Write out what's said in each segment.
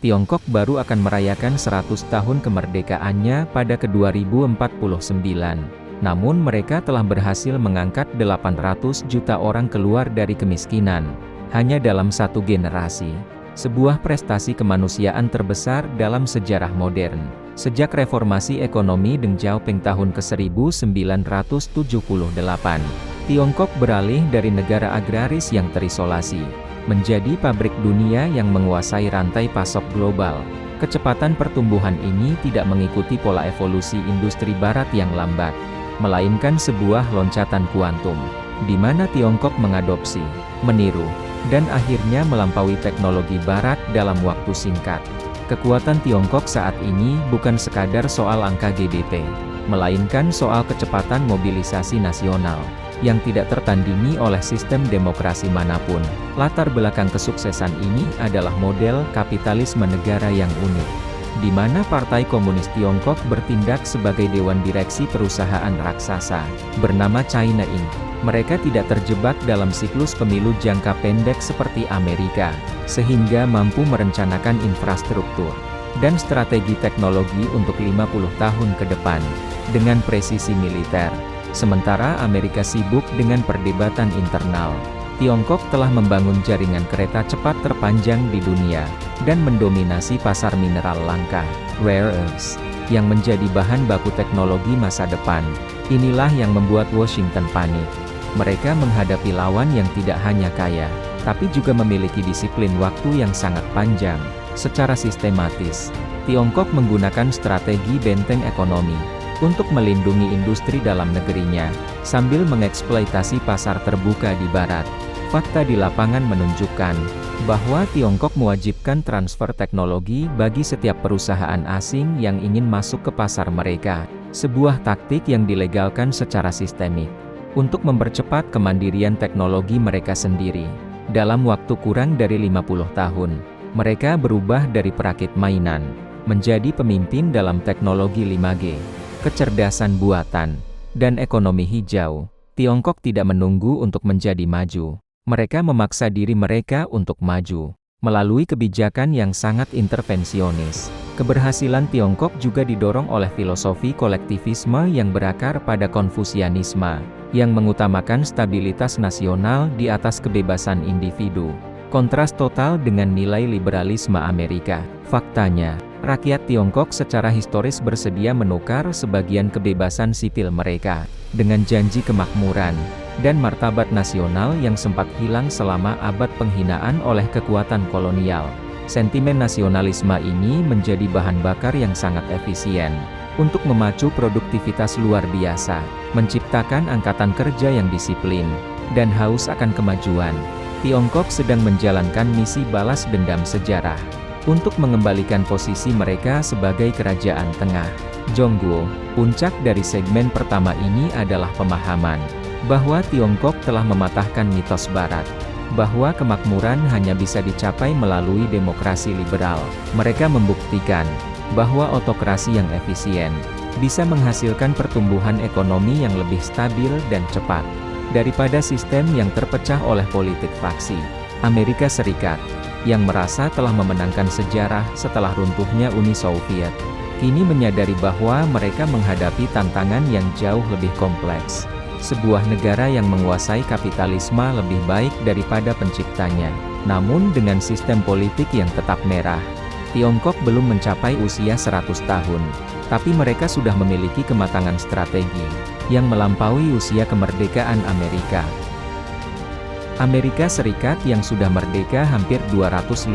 Tiongkok baru akan merayakan 100 tahun kemerdekaannya pada ke-2049. Namun mereka telah berhasil mengangkat 800 juta orang keluar dari kemiskinan, hanya dalam satu generasi. Sebuah prestasi kemanusiaan terbesar dalam sejarah modern. Sejak reformasi ekonomi Deng Xiaoping tahun ke-1978, Tiongkok beralih dari negara agraris yang terisolasi, menjadi pabrik dunia yang menguasai rantai pasok global. Kecepatan pertumbuhan ini tidak mengikuti pola evolusi industri barat yang lambat, melainkan sebuah loncatan kuantum, di mana Tiongkok mengadopsi, meniru, dan akhirnya melampaui teknologi barat dalam waktu singkat. Kekuatan Tiongkok saat ini bukan sekadar soal angka GDP, melainkan soal kecepatan mobilisasi nasional, yang tidak tertandingi oleh sistem demokrasi manapun. Latar belakang kesuksesan ini adalah model kapitalisme negara yang unik, di mana Partai Komunis Tiongkok bertindak sebagai dewan direksi perusahaan raksasa, bernama China Inc. Mereka tidak terjebak dalam siklus pemilu jangka pendek seperti Amerika, sehingga mampu merencanakan infrastruktur dan strategi teknologi untuk 50 tahun ke depan, dengan presisi militer. Sementara Amerika sibuk dengan perdebatan internal, Tiongkok telah membangun jaringan kereta cepat terpanjang di dunia, dan mendominasi pasar mineral langka, rare earths, yang menjadi bahan baku teknologi masa depan. Inilah yang membuat Washington panik. Mereka menghadapi lawan yang tidak hanya kaya, tapi juga memiliki disiplin waktu yang sangat panjang. Secara sistematis, Tiongkok menggunakan strategi benteng ekonomi untuk melindungi industri dalam negerinya, sambil mengeksploitasi pasar terbuka di barat. Fakta di lapangan menunjukkan bahwa Tiongkok mewajibkan transfer teknologi bagi setiap perusahaan asing yang ingin masuk ke pasar mereka, sebuah taktik yang dilegalkan secara sistemik untuk mempercepat kemandirian teknologi mereka sendiri. Dalam waktu kurang dari 50 tahun, mereka berubah dari perakit mainan menjadi pemimpin dalam teknologi 5G, kecerdasan buatan, dan ekonomi hijau. Tiongkok tidak menunggu untuk menjadi maju. Mereka memaksa diri mereka untuk maju, melalui kebijakan yang sangat intervensionis. Keberhasilan Tiongkok juga didorong oleh filosofi kolektivisme yang berakar pada Konfusianisme, yang mengutamakan stabilitas nasional di atas kebebasan individu. Kontras total dengan nilai liberalisme Amerika. Faktanya, rakyat Tiongkok secara historis bersedia menukar sebagian kebebasan sipil mereka, dengan janji kemakmuran dan martabat nasional yang sempat hilang selama abad penghinaan oleh kekuatan kolonial. Sentimen nasionalisme ini menjadi bahan bakar yang sangat efisien untuk memacu produktivitas luar biasa, menciptakan angkatan kerja yang disiplin, dan haus akan kemajuan. Tiongkok sedang menjalankan misi balas dendam sejarah untuk mengembalikan posisi mereka sebagai kerajaan tengah. Zhongguo, puncak dari segmen pertama ini adalah pemahaman bahwa Tiongkok telah mematahkan mitos Barat, bahwa kemakmuran hanya bisa dicapai melalui demokrasi liberal. Mereka membuktikan bahwa otokrasi yang efisien bisa menghasilkan pertumbuhan ekonomi yang lebih stabil dan cepat daripada sistem yang terpecah oleh politik faksi. Amerika Serikat, yang merasa telah memenangkan sejarah setelah runtuhnya Uni Soviet, kini menyadari bahwa mereka menghadapi tantangan yang jauh lebih kompleks. Sebuah negara yang menguasai kapitalisme lebih baik daripada penciptanya, namun dengan sistem politik yang tetap merah. Tiongkok belum mencapai usia 100 tahun, tapi mereka sudah memiliki kematangan strategi yang melampaui usia kemerdekaan Amerika. Amerika Serikat yang sudah merdeka hampir 250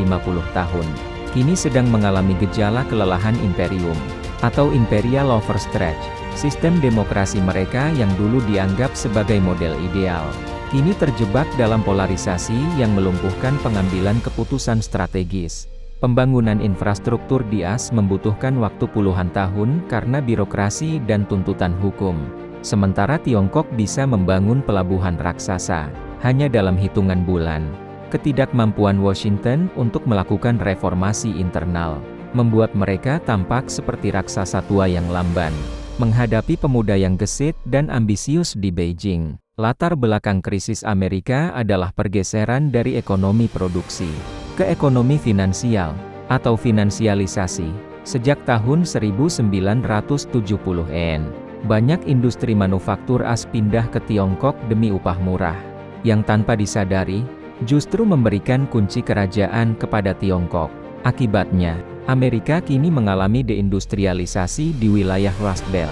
tahun, kini sedang mengalami gejala kelelahan imperium, atau imperial overstretch. Sistem demokrasi mereka yang dulu dianggap sebagai model ideal, kini terjebak dalam polarisasi yang melumpuhkan pengambilan keputusan strategis. Pembangunan infrastruktur di AS membutuhkan waktu puluhan tahun karena birokrasi dan tuntutan hukum. Sementara Tiongkok bisa membangun pelabuhan raksasa hanya dalam hitungan bulan. Ketidakmampuan Washington untuk melakukan reformasi internal membuat mereka tampak seperti raksasa tua yang lamban menghadapi pemuda yang gesit dan ambisius di Beijing. Latar belakang krisis Amerika adalah pergeseran dari ekonomi produksi ke ekonomi finansial. atau finansialisasi. Sejak tahun 1970-an, banyak industri manufaktur as pindah ke Tiongkok demi upah murah, yang tanpa disadari, justru memberikan kunci kerajaan kepada Tiongkok. Akibatnya, Amerika kini mengalami deindustrialisasi di wilayah Rust Belt.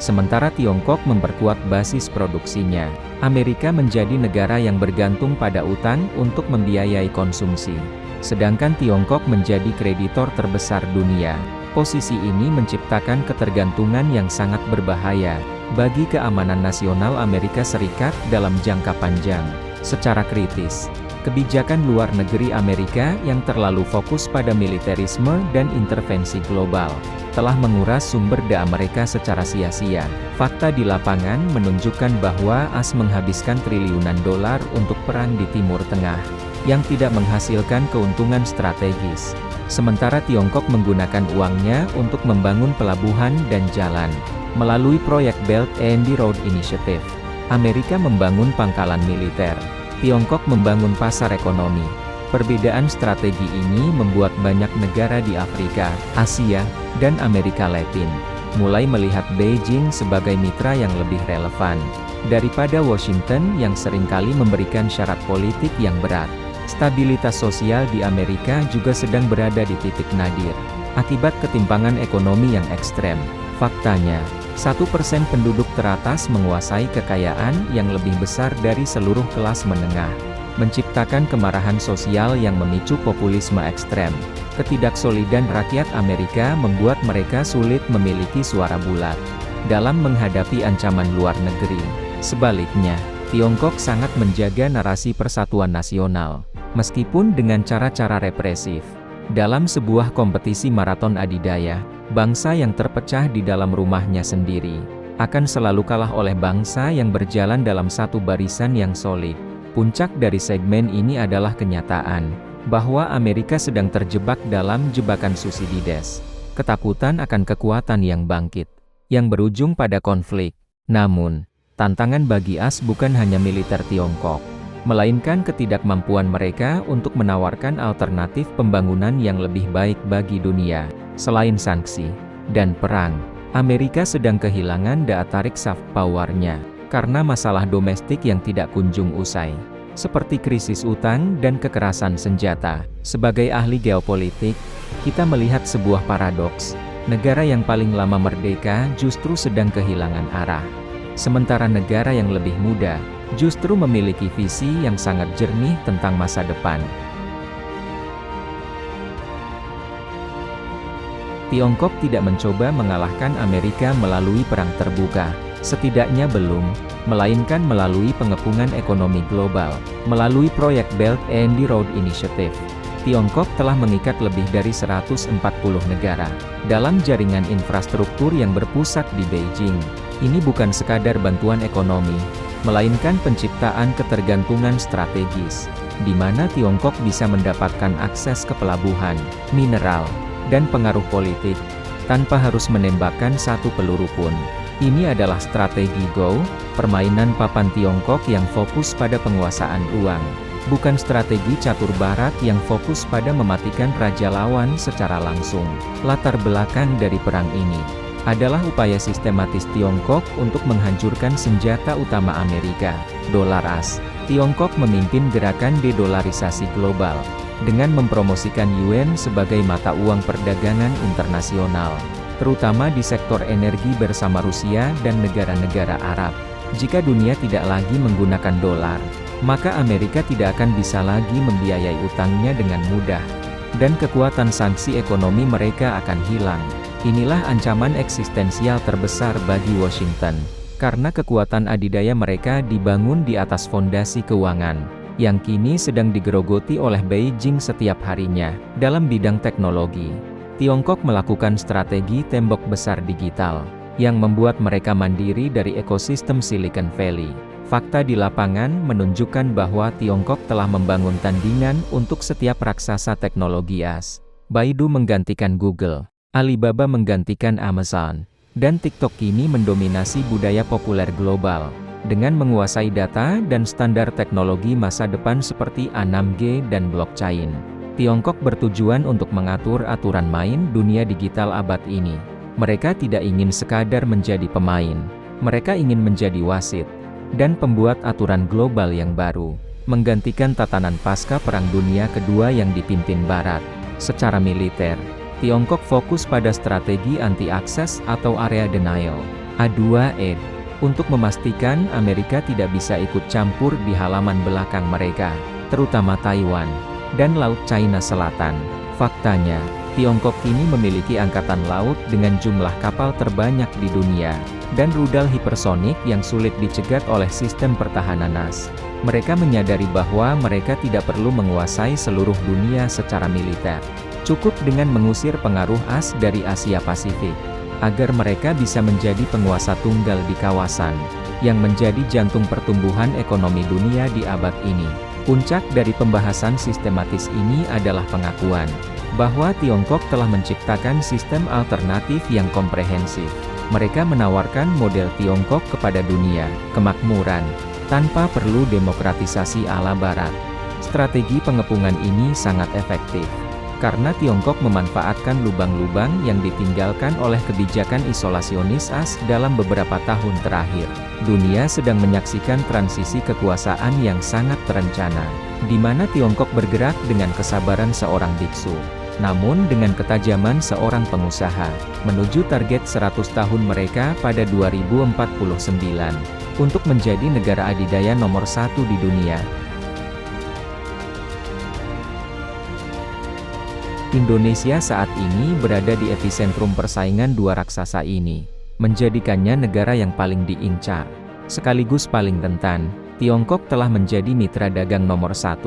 Sementara Tiongkok memperkuat basis produksinya, Amerika menjadi negara yang bergantung pada utang untuk membiayai konsumsi. Sedangkan Tiongkok menjadi kreditor terbesar dunia. Posisi ini menciptakan ketergantungan yang sangat berbahaya bagi keamanan nasional Amerika Serikat dalam jangka panjang. Secara kritis, kebijakan luar negeri Amerika yang terlalu fokus pada militerisme dan intervensi global telah menguras sumber daya mereka secara sia-sia. Fakta di lapangan menunjukkan bahwa AS menghabiskan triliunan dolar untuk perang di Timur Tengah, yang tidak menghasilkan keuntungan strategis. Sementara Tiongkok menggunakan uangnya untuk membangun pelabuhan dan jalan. Melalui proyek Belt and Road Initiative, Amerika membangun pangkalan militer. Tiongkok membangun pasar ekonomi. Perbedaan strategi ini membuat banyak negara di Afrika, Asia, dan Amerika Latin mulai melihat Beijing sebagai mitra yang lebih relevan daripada Washington yang seringkali memberikan syarat politik yang berat. Stabilitas sosial di Amerika juga sedang berada di titik nadir akibat ketimpangan ekonomi yang ekstrem. Faktanya, 1% penduduk teratas menguasai kekayaan yang lebih besar dari seluruh kelas menengah, menciptakan kemarahan sosial yang memicu populisme ekstrem. Ketidaksolidan rakyat Amerika membuat mereka sulit memiliki suara bulat dalam menghadapi ancaman luar negeri. Sebaliknya, Tiongkok sangat menjaga narasi persatuan nasional, meskipun dengan cara-cara represif. Dalam sebuah kompetisi maraton adidaya, bangsa yang terpecah di dalam rumahnya sendiri akan selalu kalah oleh bangsa yang berjalan dalam satu barisan yang solid. Puncak dari segmen ini adalah kenyataan bahwa Amerika sedang terjebak dalam jebakan Thucydides, ketakutan akan kekuatan yang bangkit, yang berujung pada konflik. Namun, tantangan bagi AS bukan hanya militer Tiongkok, melainkan ketidakmampuan mereka untuk menawarkan alternatif pembangunan yang lebih baik bagi dunia. Selain sanksi dan perang, Amerika sedang kehilangan daya tarik soft power-nya karena masalah domestik yang tidak kunjung usai, seperti krisis utang dan kekerasan senjata. Sebagai ahli geopolitik, kita melihat sebuah paradoks. Negara yang paling lama merdeka justru sedang kehilangan arah, sementara negara yang lebih muda justru memiliki visi yang sangat jernih tentang masa depan. Tiongkok tidak mencoba mengalahkan Amerika melalui perang terbuka, setidaknya belum, melainkan melalui pengepungan ekonomi global. Melalui proyek Belt and Road Initiative, Tiongkok telah mengikat lebih dari 140 negara dalam jaringan infrastruktur yang berpusat di Beijing. Ini bukan sekadar bantuan ekonomi, melainkan penciptaan ketergantungan strategis, di mana Tiongkok bisa mendapatkan akses ke pelabuhan, mineral, dan pengaruh politik, tanpa harus menembakkan satu peluru pun. Ini adalah strategi Go, permainan papan Tiongkok yang fokus pada penguasaan uang, bukan strategi catur barat yang fokus pada mematikan raja lawan secara langsung. Latar belakang dari perang ini adalah upaya sistematis Tiongkok untuk menghancurkan senjata utama Amerika, dolar AS. Tiongkok memimpin gerakan dedolarisasi global dengan mempromosikan yuan sebagai mata uang perdagangan internasional, terutama di sektor energi bersama Rusia dan negara-negara Arab. Jika dunia tidak lagi menggunakan dolar, maka Amerika tidak akan bisa lagi membiayai utangnya dengan mudah, dan kekuatan sanksi ekonomi mereka akan hilang. Inilah ancaman eksistensial terbesar bagi Washington, karena kekuatan adidaya mereka dibangun di atas fondasi keuangan yang kini sedang digerogoti oleh Beijing setiap harinya. Dalam bidang teknologi, Tiongkok melakukan strategi tembok besar digital, yang membuat mereka mandiri dari ekosistem Silicon Valley. Fakta di lapangan menunjukkan bahwa Tiongkok telah membangun tandingan untuk setiap raksasa teknologi AS. Baidu menggantikan Google, Alibaba menggantikan Amazon, dan TikTok kini mendominasi budaya populer global, dengan menguasai data dan standar teknologi masa depan seperti A6G dan blockchain. Tiongkok bertujuan untuk mengatur aturan main dunia digital abad ini. Mereka tidak ingin sekadar menjadi pemain. Mereka ingin menjadi wasit dan pembuat aturan global yang baru, menggantikan tatanan pasca Perang Dunia Kedua yang dipimpin Barat. Secara militer, Tiongkok fokus pada strategi anti-akses atau area denial (A2E) untuk memastikan Amerika tidak bisa ikut campur di halaman belakang mereka, terutama Taiwan dan Laut China Selatan. Faktanya, Tiongkok kini memiliki angkatan laut dengan jumlah kapal terbanyak di dunia, dan rudal hipersonik yang sulit dicegat oleh sistem pertahanan AS. Mereka menyadari bahwa mereka tidak perlu menguasai seluruh dunia secara militer. Cukup dengan mengusir pengaruh AS dari Asia Pasifik, agar mereka bisa menjadi penguasa tunggal di kawasan, yang menjadi jantung pertumbuhan ekonomi dunia di abad ini. Puncak dari pembahasan sistematis ini adalah pengakuan bahwa Tiongkok telah menciptakan sistem alternatif yang komprehensif. Mereka menawarkan model Tiongkok kepada dunia, kemakmuran, tanpa perlu demokratisasi ala Barat. Strategi pengepungan ini sangat efektif, karena Tiongkok memanfaatkan lubang-lubang yang ditinggalkan oleh kebijakan isolasionis AS dalam beberapa tahun terakhir. Dunia sedang menyaksikan transisi kekuasaan yang sangat terencana, di mana Tiongkok bergerak dengan kesabaran seorang biksu, namun dengan ketajaman seorang pengusaha, menuju target 100 tahun mereka pada 2049, untuk menjadi negara adidaya nomor 1 di dunia. Indonesia saat ini berada di epicentrum persaingan dua raksasa ini, menjadikannya negara yang paling diincar, sekaligus paling rentan. Tiongkok telah menjadi mitra dagang nomor 1,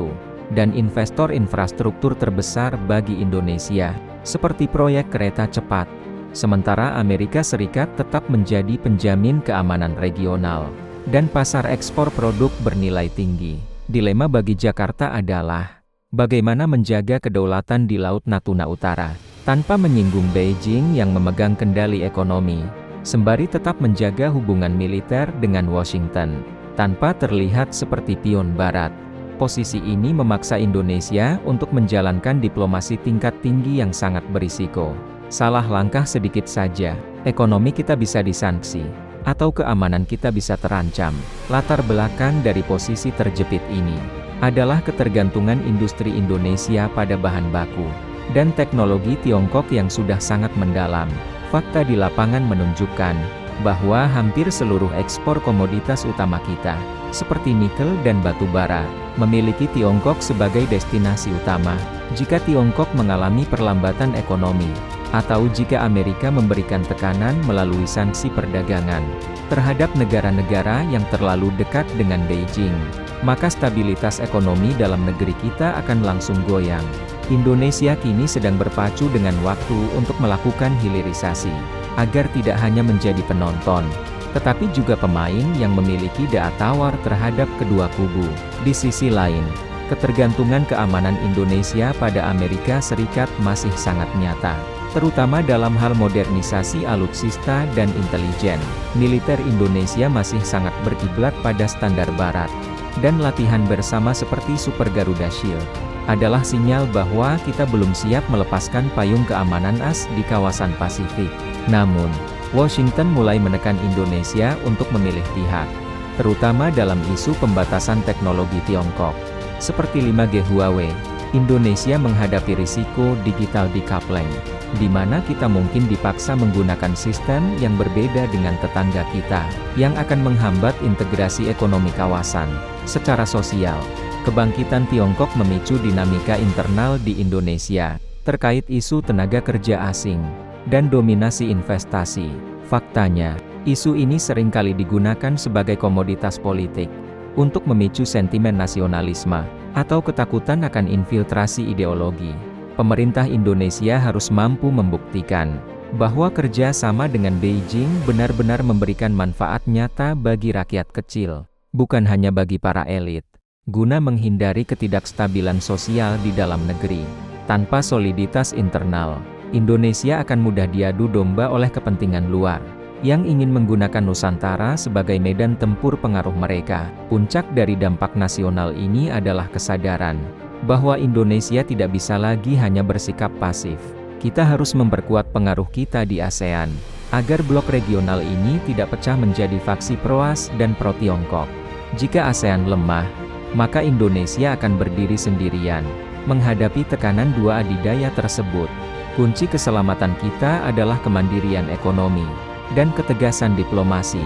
dan investor infrastruktur terbesar bagi Indonesia, seperti proyek kereta cepat. Sementara Amerika Serikat tetap menjadi penjamin keamanan regional, dan pasar ekspor produk bernilai tinggi. Dilema bagi Jakarta adalah bagaimana menjaga kedaulatan di Laut Natuna Utara, tanpa menyinggung Beijing yang memegang kendali ekonomi, sembari tetap menjaga hubungan militer dengan Washington, tanpa terlihat seperti pion Barat. Posisi ini memaksa Indonesia untuk menjalankan diplomasi tingkat tinggi yang sangat berisiko. Salah langkah sedikit saja, ekonomi kita bisa disanksi, atau keamanan kita bisa terancam. Latar belakang dari posisi terjepit ini adalah ketergantungan industri Indonesia pada bahan baku dan teknologi Tiongkok yang sudah sangat mendalam. Fakta di lapangan menunjukkan bahwa hampir seluruh ekspor komoditas utama kita, seperti nikel dan batu bara, memiliki Tiongkok sebagai destinasi utama. Jika Tiongkok mengalami perlambatan ekonomi, atau jika Amerika memberikan tekanan melalui sanksi perdagangan terhadap negara-negara yang terlalu dekat dengan Beijing, maka stabilitas ekonomi dalam negeri kita akan langsung goyang. Indonesia kini sedang berpacu dengan waktu untuk melakukan hilirisasi, agar tidak hanya menjadi penonton, tetapi juga pemain yang memiliki daya tawar terhadap kedua kubu. Di sisi lain, ketergantungan keamanan Indonesia pada Amerika Serikat masih sangat nyata, terutama dalam hal modernisasi alutsista dan intelijen. Militer Indonesia masih sangat berkiblat pada standar Barat, dan latihan bersama seperti Super Garuda Shield adalah sinyal bahwa kita belum siap melepaskan payung keamanan AS di kawasan Pasifik. Namun, Washington mulai menekan Indonesia untuk memilih pihak, terutama dalam isu pembatasan teknologi Tiongkok, seperti 5G Huawei. Indonesia menghadapi risiko digital decoupling, di mana kita mungkin dipaksa menggunakan sistem yang berbeda dengan tetangga kita, yang akan menghambat integrasi ekonomi kawasan. Secara sosial, kebangkitan Tiongkok memicu dinamika internal di Indonesia, terkait isu tenaga kerja asing dan dominasi investasi. Faktanya, isu ini seringkali digunakan sebagai komoditas politik, untuk memicu sentimen nasionalisme, atau ketakutan akan infiltrasi ideologi. Pemerintah Indonesia harus mampu membuktikan bahwa kerja sama dengan Beijing benar-benar memberikan manfaat nyata bagi rakyat kecil, bukan hanya bagi para elit, guna menghindari ketidakstabilan sosial di dalam negeri. Tanpa soliditas internal, Indonesia akan mudah diadu domba oleh kepentingan luar, yang ingin menggunakan Nusantara sebagai medan tempur pengaruh mereka. Puncak dari dampak nasional ini adalah kesadaran bahwa Indonesia tidak bisa lagi hanya bersikap pasif. Kita harus memperkuat pengaruh kita di ASEAN, agar blok regional ini tidak pecah menjadi faksi pro-AS dan pro-Tiongkok. Jika ASEAN lemah, maka Indonesia akan berdiri sendirian, menghadapi tekanan dua adidaya tersebut. Kunci keselamatan kita adalah kemandirian ekonomi, dan ketegasan diplomasi.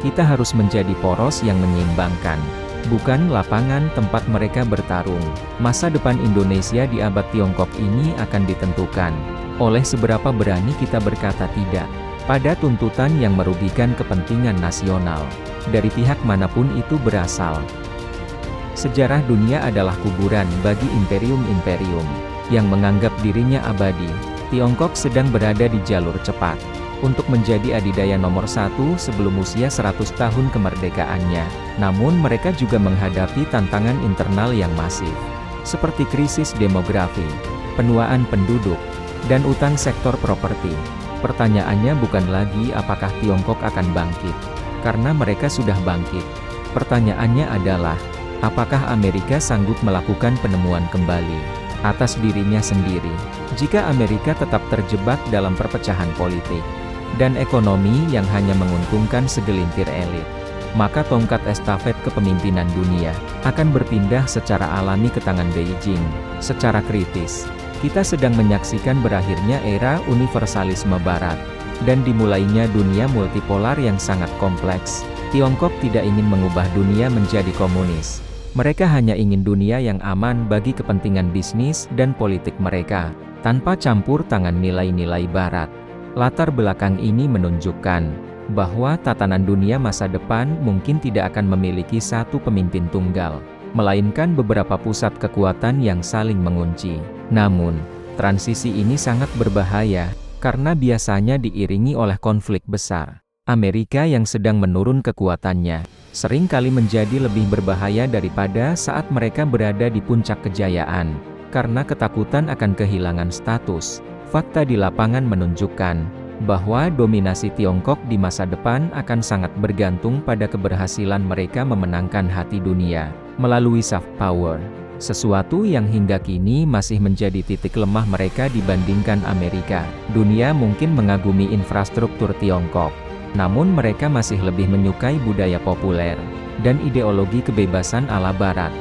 Kita harus menjadi poros yang menyeimbangkan, bukan lapangan tempat mereka bertarung. Masa depan Indonesia di abad Tiongkok ini akan ditentukan oleh seberapa berani kita berkata tidak pada tuntutan yang merugikan kepentingan nasional, dari pihak manapun itu berasal. Sejarah dunia adalah kuburan bagi imperium-imperium yang menganggap dirinya abadi. Tiongkok sedang berada di jalur cepat untuk menjadi adidaya nomor satu sebelum usia 100 tahun kemerdekaannya. Namun mereka juga menghadapi tantangan internal yang masif, seperti krisis demografi, penuaan penduduk, dan utang sektor properti. Pertanyaannya bukan lagi apakah Tiongkok akan bangkit, karena mereka sudah bangkit. Pertanyaannya adalah, apakah Amerika sanggup melakukan penemuan kembali atas dirinya sendiri? Jika Amerika tetap terjebak dalam perpecahan politik dan ekonomi yang hanya menguntungkan segelintir elit, maka tongkat estafet kepemimpinan dunia akan berpindah secara alami ke tangan Beijing. Secara kritis, kita sedang menyaksikan berakhirnya era universalisme Barat, dan dimulainya dunia multipolar yang sangat kompleks. Tiongkok tidak ingin mengubah dunia menjadi komunis. Mereka hanya ingin dunia yang aman bagi kepentingan bisnis dan politik mereka, tanpa campur tangan nilai-nilai Barat. Latar belakang ini menunjukkan bahwa tatanan dunia masa depan mungkin tidak akan memiliki satu pemimpin tunggal, melainkan beberapa pusat kekuatan yang saling mengunci. Namun, transisi ini sangat berbahaya, karena biasanya diiringi oleh konflik besar. Amerika yang sedang menurun kekuatannya, sering kali menjadi lebih berbahaya daripada saat mereka berada di puncak kejayaan, karena ketakutan akan kehilangan status. Fakta di lapangan menunjukkan bahwa dominasi Tiongkok di masa depan akan sangat bergantung pada keberhasilan mereka memenangkan hati dunia melalui soft power, sesuatu yang hingga kini masih menjadi titik lemah mereka dibandingkan Amerika. Dunia mungkin mengagumi infrastruktur Tiongkok, namun mereka masih lebih menyukai budaya populer dan ideologi kebebasan ala Barat.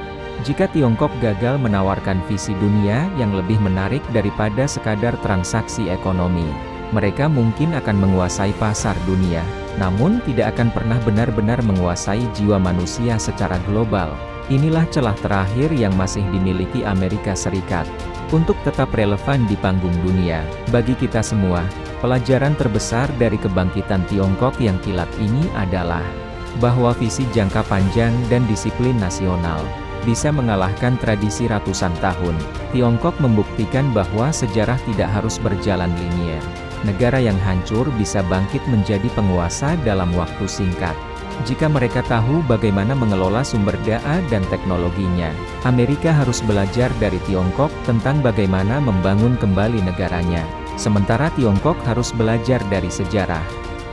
Jika Tiongkok gagal menawarkan visi dunia yang lebih menarik daripada sekadar transaksi ekonomi, mereka mungkin akan menguasai pasar dunia, namun tidak akan pernah benar-benar menguasai jiwa manusia secara global. Inilah celah terakhir yang masih dimiliki Amerika Serikat untuk tetap relevan di panggung dunia. Bagi kita semua, pelajaran terbesar dari kebangkitan Tiongkok yang kilat ini adalah bahwa visi jangka panjang dan disiplin nasional bisa mengalahkan tradisi ratusan tahun. Tiongkok membuktikan bahwa sejarah tidak harus berjalan linier. Negara yang hancur bisa bangkit menjadi penguasa dalam waktu singkat, jika mereka tahu bagaimana mengelola sumber daya dan teknologinya. Amerika harus belajar dari Tiongkok tentang bagaimana membangun kembali negaranya. Sementara Tiongkok harus belajar dari sejarah,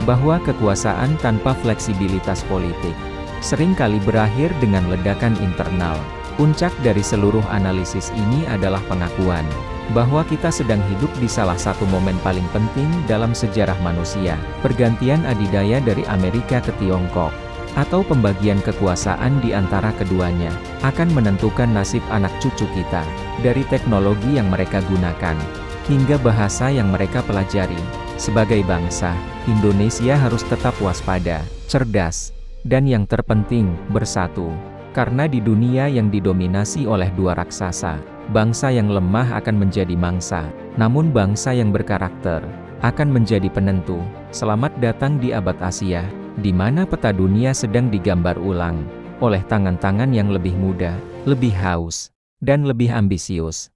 bahwa kekuasaan tanpa fleksibilitas politik sering kali berakhir dengan ledakan internal. Puncak dari seluruh analisis ini adalah pengakuan bahwa kita sedang hidup di salah satu momen paling penting dalam sejarah manusia. Pergantian adidaya dari Amerika ke Tiongkok, atau pembagian kekuasaan di antara keduanya, akan menentukan nasib anak cucu kita, dari teknologi yang mereka gunakan, hingga bahasa yang mereka pelajari. Sebagai bangsa, Indonesia harus tetap waspada, cerdas, dan yang terpenting, bersatu. Karena di dunia yang didominasi oleh dua raksasa, bangsa yang lemah akan menjadi mangsa, namun bangsa yang berkarakter akan menjadi penentu. Selamat datang di abad Asia, di mana peta dunia sedang digambar ulang oleh tangan-tangan yang lebih muda, lebih haus, dan lebih ambisius.